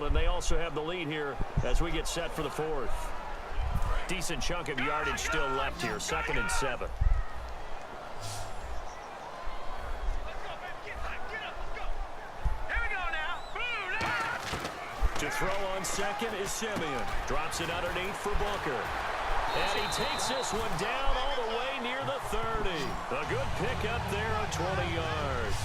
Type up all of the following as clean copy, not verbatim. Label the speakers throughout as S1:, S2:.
S1: field, and they also have the lead here as we get set for the fourth. Decent chunk of yardage still left here, 2nd and 7. To throw on second is Simeon. Drops it underneath for Booker. And he takes this one down all the way near the 30. A good pick up there on 20 yards.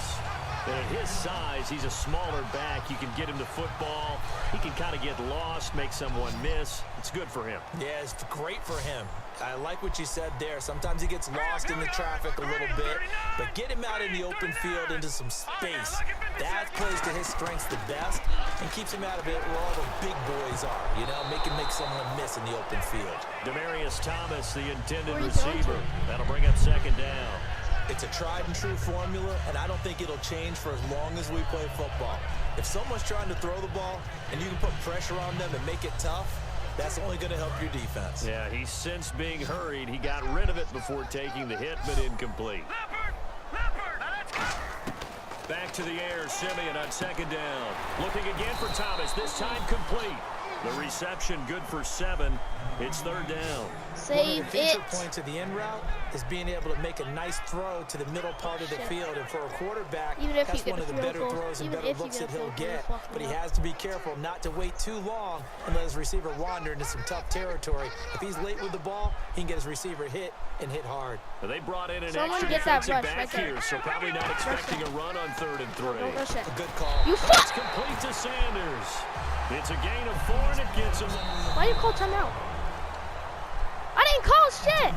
S1: And at his size, he's a smaller back. You can get him the football. He can kind of get lost, make someone miss. It's good for him.
S2: Yeah, it's great for him. I like what you said there. Sometimes he gets lost in the traffic a little bit, but get him out in the open field into some space. That plays to his strengths the best and keeps him out of it where all the big boys are, you know, make someone miss in the open field.
S1: Demarius Thomas, the intended receiver. That'll bring up 2nd down.
S2: It's a tried-and-true formula, and I don't think it'll change for as long as we play football. If someone's trying to throw the ball and you can put pressure on them and make it tough, that's only going to help your defense.
S1: Yeah, he's since being hurried. He got rid of it before taking the hit, but incomplete. Back to the air, Simeon on 2nd down. Looking again for Thomas, this time complete. The reception good for 7. It's 3rd down.
S2: One of the feature points of the end route is being able to make a nice throw to the middle part of the field. And for a quarterback, that's one of the better throws and better looks that he'll get. But he has to be careful not to wait too long and let his receiver wander into some tough territory. If he's late with the ball, he can get his receiver hit and hit hard.
S1: Well, they brought in an extra defensive back here, so probably not expecting a run on 3rd and 3.
S2: A good call.
S1: That's complete to Sanders. It's a gain of 4, and it gets him.
S3: Why do you call timeout? I didn't call shit.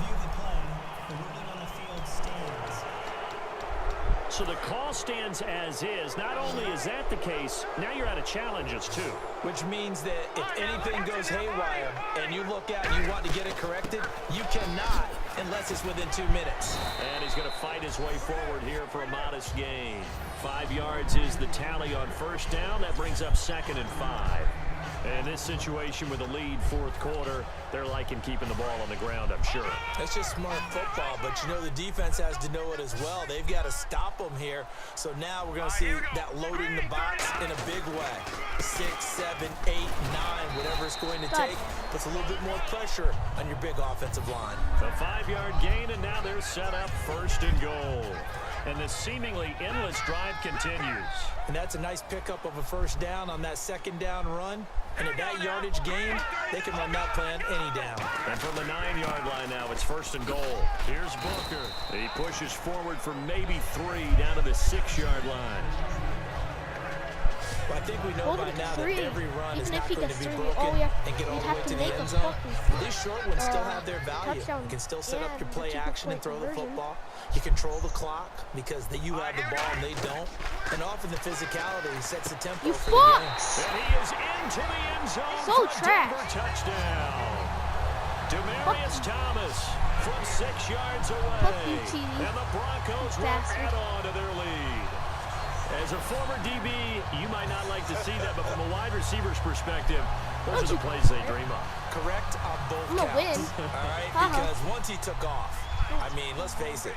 S1: So the call stands as is. Not only is that the case, now you're out of challenges too.
S2: Which means that if anything goes haywire and you look out and you want to get it corrected, you cannot unless it's within 2 minutes.
S1: And he's going to fight his way forward here for a modest gain. 5 yards is the tally on 1st down. That brings up 2nd and 5. And this situation with a lead 4th quarter, they're liking keeping the ball on the ground, I'm sure.
S2: That's just smart football, but you know the defense has to know it as well. They've got to stop them here. So now we're going to see that loading the box in a big way. 6, 7, 8, 9, whatever it's going to take, puts a little bit more pressure on your big offensive line.
S1: A 5-yard gain, and now they're set up 1st and goal. And the seemingly endless drive continues.
S2: And that's a nice pickup of a 1st down on that 2nd down run. And at that yardage gained, they can run that plan any down.
S1: And from the 9-yard line now, it's 1st and goal. Here's Booker. He pushes forward for maybe 3 down to the 6-yard line.
S2: Well, I think we know by now that every run is not going to be broken and get all the way to the end zone. These short ones still have their value. You can still set up your play action and throw the football. You control the clock because you have the ball and they don't. And often the physicality sets the tempo for the game.
S1: And he is into the end zone
S3: so
S1: for
S3: trash.
S1: Denver touchdown. Demarius Thomas from 6 yards away. And the Broncos will add on to their lead. As a former DB, you might not like to see that, but from a wide receiver's perspective, those are the plays they dream of.
S2: Correct on both counts. All right, because once he took off, I mean, let's face it,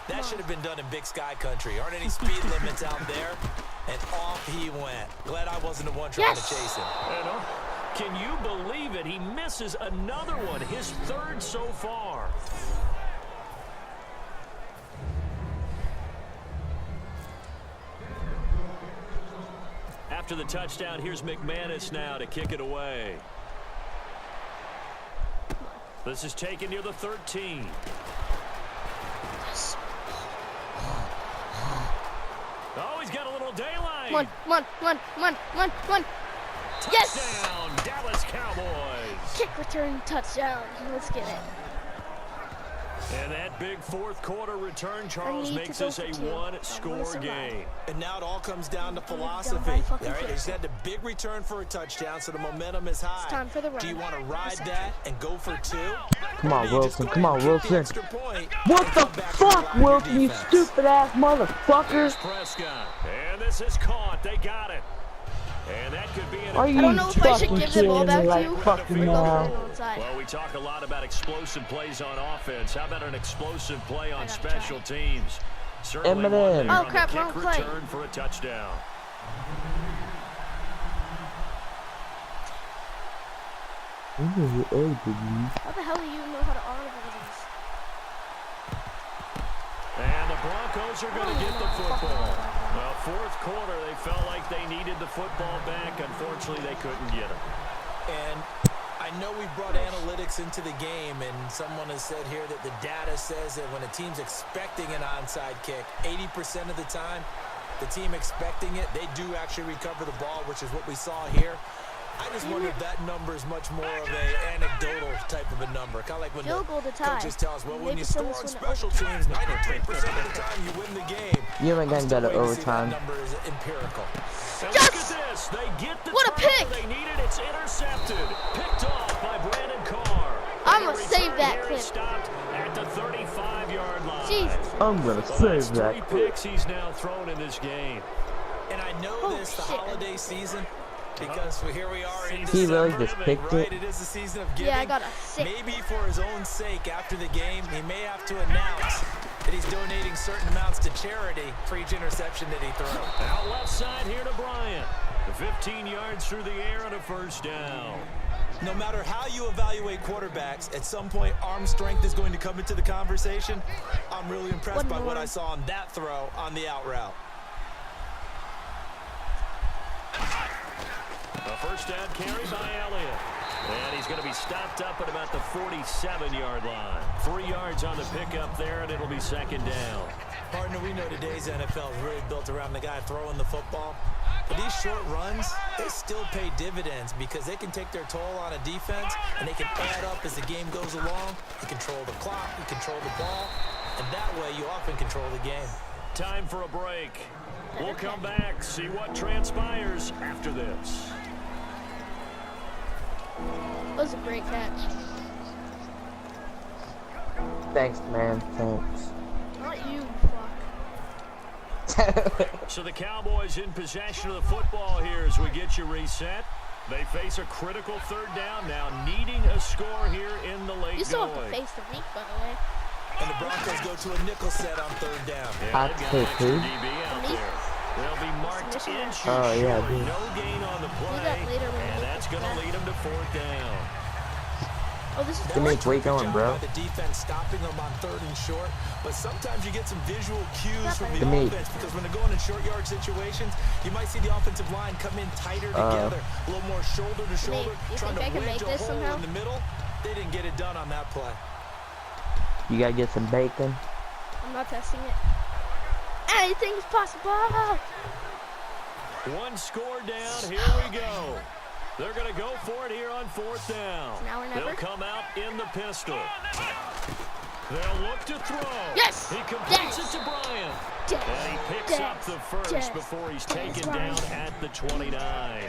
S2: that should have been done in Big Sky country. Aren't any speed limits out there? And off he went. Glad I wasn't the one trying to chase him.
S1: Can you believe it? He misses another one, his 3rd so far. After the touchdown, here's McManus now to kick it away. This is taken near the 13. Oh, he's got a little daylight.
S3: One. Yes!
S1: Touchdown, Dallas Cowboys.
S3: Kick return touchdown. Let's get it.
S1: And that big 4th quarter return, Charles, makes this a 1-score game.
S2: And now it all comes down to philosophy. All right, they just had the big return for a touchdown, so the momentum is high.
S3: It's time for the run.
S2: Do you want to ride that and go for 2?
S4: Come on, Wilson. Come on, Wilson. What the fuck, Wilson, you stupid-ass motherfucker?
S1: Prescott. And this is caught. They got it. And that could be an
S4: Are you fucking kidding me like fucking now?
S1: Well, we talk a lot about explosive plays on offense. How about an explosive play on special teams? Certainly
S4: Eminem.
S3: Oh crap, wrong play.
S1: Return for a touchdown.
S3: How the hell do you know how to audible these?
S1: And the Broncos are going to get the football. Well, fourth quarter, they felt like they needed the football back. Unfortunately, they couldn't get it.
S2: And I know we brought analytics into the game, and someone has said here that the data says that when a team's expecting an onside kick, 80% of the time, the team expecting it, they do actually recover the ball, which is what we saw here. I just wonder if that number is much more of an anecdotal type of a number. Kind of like when the coaches tell us, well, when you score on special teams, 93% of the time you win the game.
S4: You ain't gonna get an overtime.
S2: That number is empirical.
S1: And look at this. They get the
S3: what a pick!
S1: They needed. It's intercepted. Picked off by Brandon Carr.
S3: I'm going to save that clip.
S1: Stopped at the 35-yard line.
S3: Jeez.
S4: I'm gonna save that
S1: clip. 3 picks he's now thrown in this game.
S2: And I know the holiday season, because here we are in
S4: He really just picked
S2: right?
S4: it.
S2: It is the season of giving.
S3: Yeah, I got a 6.
S2: Maybe for his own sake, after the game, he may have to announce that he's donating certain amounts to charity for each interception that he throws.
S1: Out left side here to Bryant. 15 yards through the air on a first down.
S2: No matter how you evaluate quarterbacks, at some point arm strength is going to come into the conversation. I'm really impressed by what I saw on that throw on the out route.
S1: A first down carry by Elliott. And he's going to be stopped up at about the 47-yard line. 3 yards on the pickup there, and it'll be second down.
S2: Partner, we know today's NFL is really built around the guy throwing the football. But these short runs, they still pay dividends because they can take their toll on a defense, and they can add up as the game goes along. You control the clock, you control the ball, and that way you often control the game.
S1: Time for a break. We'll come back, see what transpires after this.
S3: That was a great catch.
S4: Thanks, man. Thanks.
S3: Not you, fuck.
S1: So the Cowboys in possession of the football here as we get you reset. They face a critical third down now, needing a score here in the late going.
S3: You still have to face the week, by the way.
S2: And the Broncos go to a nickel set on third down.
S1: Yeah, they've got an extra DB out there. They'll be marked inches short. No gain on the play, and that's going to lead them to fourth down.
S3: Oh, this is
S4: where you going, bro?
S2: The defense stopping them on third and short, but sometimes you get some visual cues from the offense because when they're going in short yard situations, you might see the offensive line come in tighter together, a little more shoulder to shoulder, trying to wedge a hole in the middle. They didn't get it done on that play.
S4: You gotta get some bacon.
S3: I'm not testing it. Anything's possible.
S1: One score down. Here we go. They're going to go for it here on fourth down.
S3: Now or never.
S1: They'll come out in the pistol. They'll look to throw.
S3: Yes.
S1: He completes it to Bryant. And he picks up the first before he's taken down at the 29.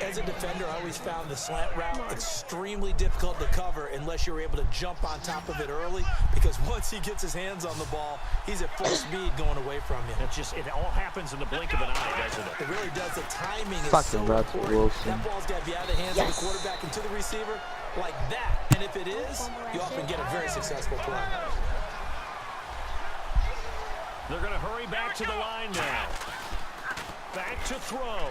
S2: As a defender, I always found the slant route extremely difficult to cover unless you're able to jump on top of it early, because once he gets his hands on the ball, he's at full speed going away from you.
S1: It all happens in the blink of an eye, doesn't it?
S2: It really does. The timing is
S4: Fucking
S2: so important.
S4: Wilson.
S2: That ball's got to be out of the hands of the quarterback and to the receiver like that. And if it is, you often get a very successful play.
S1: They're going to hurry back to the line now. Back to throw.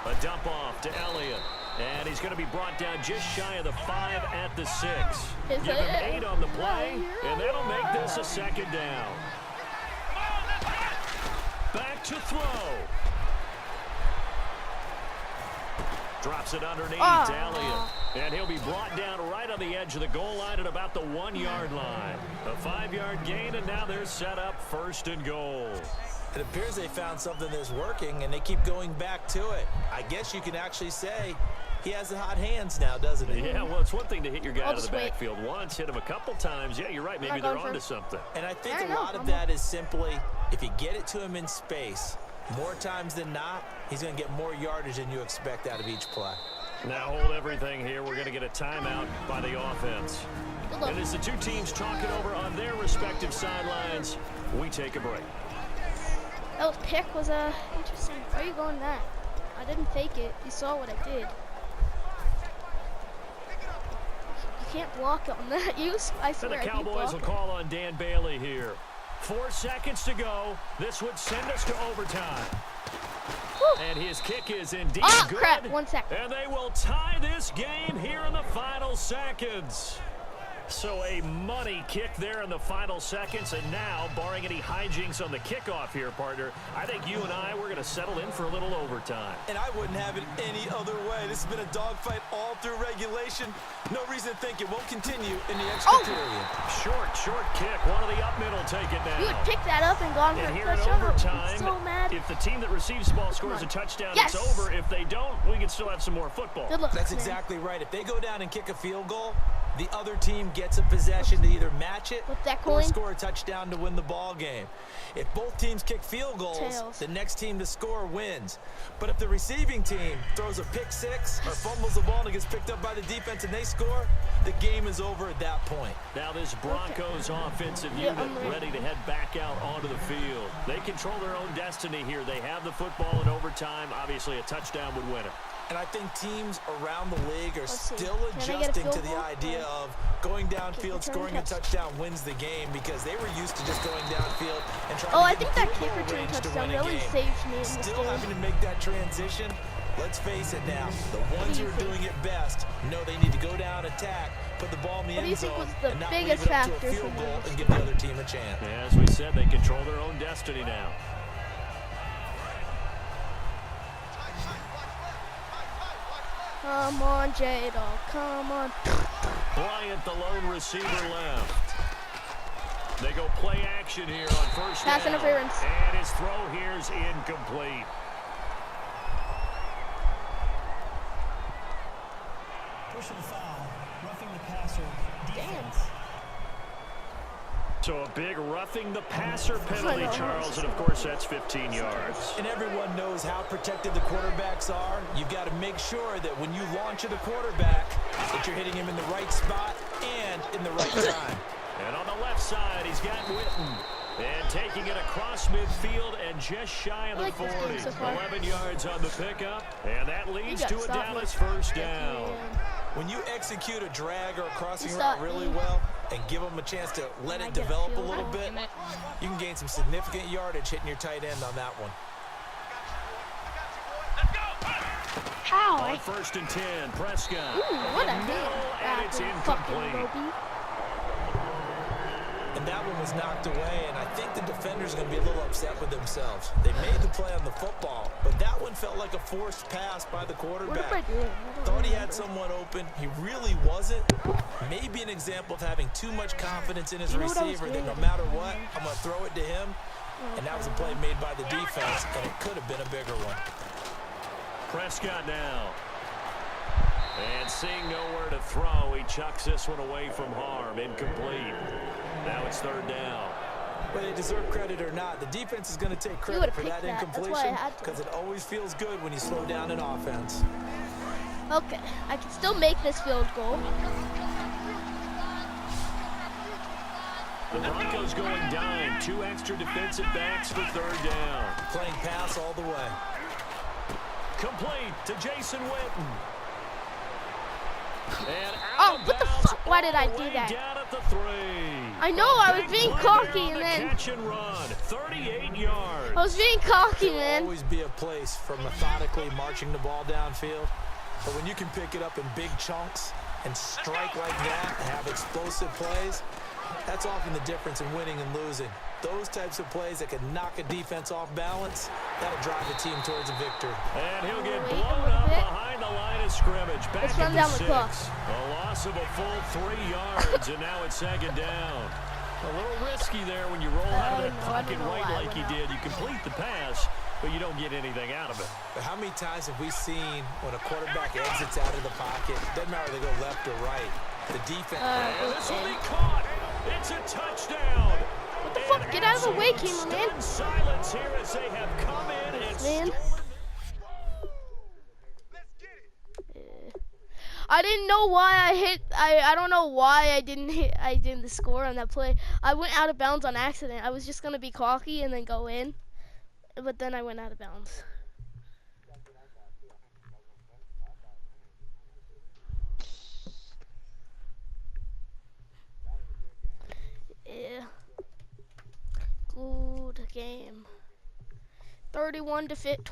S1: A dump off to Elliott. And he's going to be brought down just shy of the 5 at the 6. Give him 8 on the play, and that'll make this a second down. Back to throw. Drops it underneath to Elliott. And he'll be brought down right on the edge of the goal line at about the 1-yard line. A 5-yard gain, and now they're set up first and goal.
S2: It appears they found something that's working, and they keep going back to it. I guess you can actually say he has the hot hands now, doesn't he?
S1: Yeah, well, it's one thing to hit your guy out of the backfield once, hit him a couple times. Yeah, you're right. Maybe they're onto something.
S2: And I think a lot of that is simply if you get it to him in space, more times than not, he's going to get more yardage than you expect out of each play.
S1: Now hold everything here. We're going to get a timeout by the offense. And as the two teams talking over on their respective sidelines, we take a break.
S3: That pick was interesting. Why are you going that? I didn't fake it. You saw what I did. You can't block on that. I swear.
S1: And the Cowboys will call on Dan Bailey here. 4 seconds to go. This would send us to overtime. And his kick is indeed good.
S3: Crap, 1 second.
S1: And they will tie this game here in the final seconds. So a money kick there in the final seconds, and now, barring any hijinks on the kickoff here, partner, I think you and I, we're going to settle in for a little overtime.
S2: And I wouldn't have it any other way. This has been a dogfight all through regulation. No reason to think it won't continue in the extra period.
S1: Short kick. One of the up middle take it now.
S3: You would pick that up and gone for
S1: and
S3: a
S1: here in
S3: touchdown.
S1: overtime,
S3: So mad.
S1: if the team that receives the ball scores a touchdown,
S3: Yes.
S1: it's over. If they don't, we can still have some more football.
S3: Good luck,
S2: That's
S3: man.
S2: exactly right. If they go down and kick a field goal, the other team gets a possession to either match it
S3: Flip that
S2: or
S3: coin.
S2: score a touchdown to win the ball game. If both teams kick field goals,
S3: Tails.
S2: the next team to score wins. But if the receiving team throws a pick six or fumbles the ball and it gets picked up by the defense and they score, the game is over at that point.
S1: Now this Broncos offensive unit ready to head back out onto the field. They control their own destiny here. They have the football in overtime. Obviously, a touchdown would win it.
S2: And I think teams around the league are
S3: see.
S2: still
S3: Can I get a
S2: adjusting
S3: field
S2: to the
S3: goal?
S2: idea of going downfield,
S3: return
S2: scoring a
S3: touch.
S2: touchdown wins the game, because they were used to just going downfield and trying
S3: Oh, I
S2: to get
S3: think
S2: in
S3: that
S2: field
S3: kick
S2: goal
S3: return
S2: range to
S3: touchdown
S2: win a
S3: really
S2: game.
S3: saved me in this
S2: Still
S3: game.
S2: having to make that transition. Let's face it now, the ones who are doing it best know they need to go down, attack, put the ball in the
S3: What do you
S2: end
S3: think
S2: zone,
S3: was the
S2: and not
S3: biggest
S2: leave it up to
S3: factor
S2: a
S3: for
S2: field goal
S3: this
S2: and give the other team a chance.
S1: As we said, they control their own destiny now.
S3: Come on, J-Dog. Come on.
S1: Bryant, the lone receiver, left. They go play action here on first
S3: Pass
S1: down.
S3: interference.
S1: And his throw here is incomplete.
S5: Personal foul, roughing the passer, defense.
S1: So a big roughing the passer penalty,
S3: I know.
S1: Charles, and of course that's 15 yards.
S2: And everyone knows how protected the quarterbacks are. You've got to make sure that when you launch at a quarterback, that you're hitting him in the right spot and in the right time.
S1: And on the left side, he's got Witten. And taking it across midfield and just shy of
S3: I
S1: the
S3: like this
S1: 40.
S3: game so far.
S1: 11 yards on the pickup. And that leads
S3: You
S1: to
S3: got
S1: a
S3: stop
S1: Dallas
S3: me.
S1: first down.
S2: When you execute a drag or a crossing
S3: You
S2: route
S3: stop
S2: really
S3: me.
S2: well and give them a chance to let
S3: I
S2: it
S3: get a
S2: develop a
S3: field
S2: little
S3: goal.
S2: bit, you can gain some significant yardage hitting your tight end on that one.
S3: How?
S1: On first and 10, Prescott.
S3: Ooh, what a
S1: No,
S3: hit.
S1: and it's
S3: Fucking
S1: incomplete.
S3: Roby.
S2: And that one was knocked away, and I think the defenders are going to be a little upset with themselves. They made the play on the football, but that one felt like a forced pass by the
S3: What am I
S2: quarterback.
S3: doing?
S2: Thought he had someone open. He really wasn't. Maybe an example of having too much confidence in his
S3: You know what I was
S2: receiver that no
S3: doing?
S2: matter what, I'm going to throw it to him. And that was a play made by the defense, and it could have been a bigger one.
S1: Prescott now. And seeing nowhere to throw, he chucks this one away from harm. Incomplete. Now it's third down.
S2: Whether they deserve credit or not, the defense is going to take credit
S3: would've
S2: for that
S3: picked that. That's why I
S2: incompletion,
S3: had to.
S2: because it always feels good when you slow down an offense.
S3: Okay, I can still make this field goal.
S1: The Broncos going dime. 2 extra defensive backs for third down.
S2: Playing pass all the way.
S1: Complete to Jason Witten. And
S3: Oh,
S1: out of
S3: what the
S1: bounds
S3: fuck? Why did I
S1: all the
S3: do
S1: way
S3: that?
S1: Down at the 3.
S3: I know, I was
S1: Big
S3: being
S1: play
S3: cocky
S1: there on
S3: and
S1: the
S3: then
S1: catch and run. 38 yards.
S3: I was being cocky,
S2: There'll
S3: man.
S2: always be a place for methodically marching the ball downfield. But when you can pick it up in big chunks and strike like that and have explosive plays, that's often the difference in winning and losing. Those types of plays that can knock a defense off balance, that'll drive a team towards a victory.
S1: And he'll get
S3: Wait a
S1: blown
S3: little
S1: up
S3: bit.
S1: behind the line of scrimmage. Back
S3: Let's
S1: at
S3: run
S1: the
S3: down the
S1: 6.
S3: clock.
S1: A loss of a full 3 yards, and now it's second down. A little risky there when you roll out of that
S3: I
S1: pocket
S3: don't know
S1: right
S3: why I
S1: like you
S3: went
S1: did. You complete the pass, but you don't get anything out of it.
S2: But how many times have we seen when a quarterback exits out of the pocket, doesn't matter if they go left or right, the defense...
S1: And this will be caught. It's a touchdown.
S3: What the fuck? Get out of the way, Kima, man.
S1: Stunned silence here as they have come in and
S3: Man.
S1: stolen.
S3: I didn't know why I hit. I don't know why I didn't score on that play. I went out of bounds on accident. I was just gonna be cocky and then go in, but then I went out of bounds. Yeah. Good game. 31 to 20.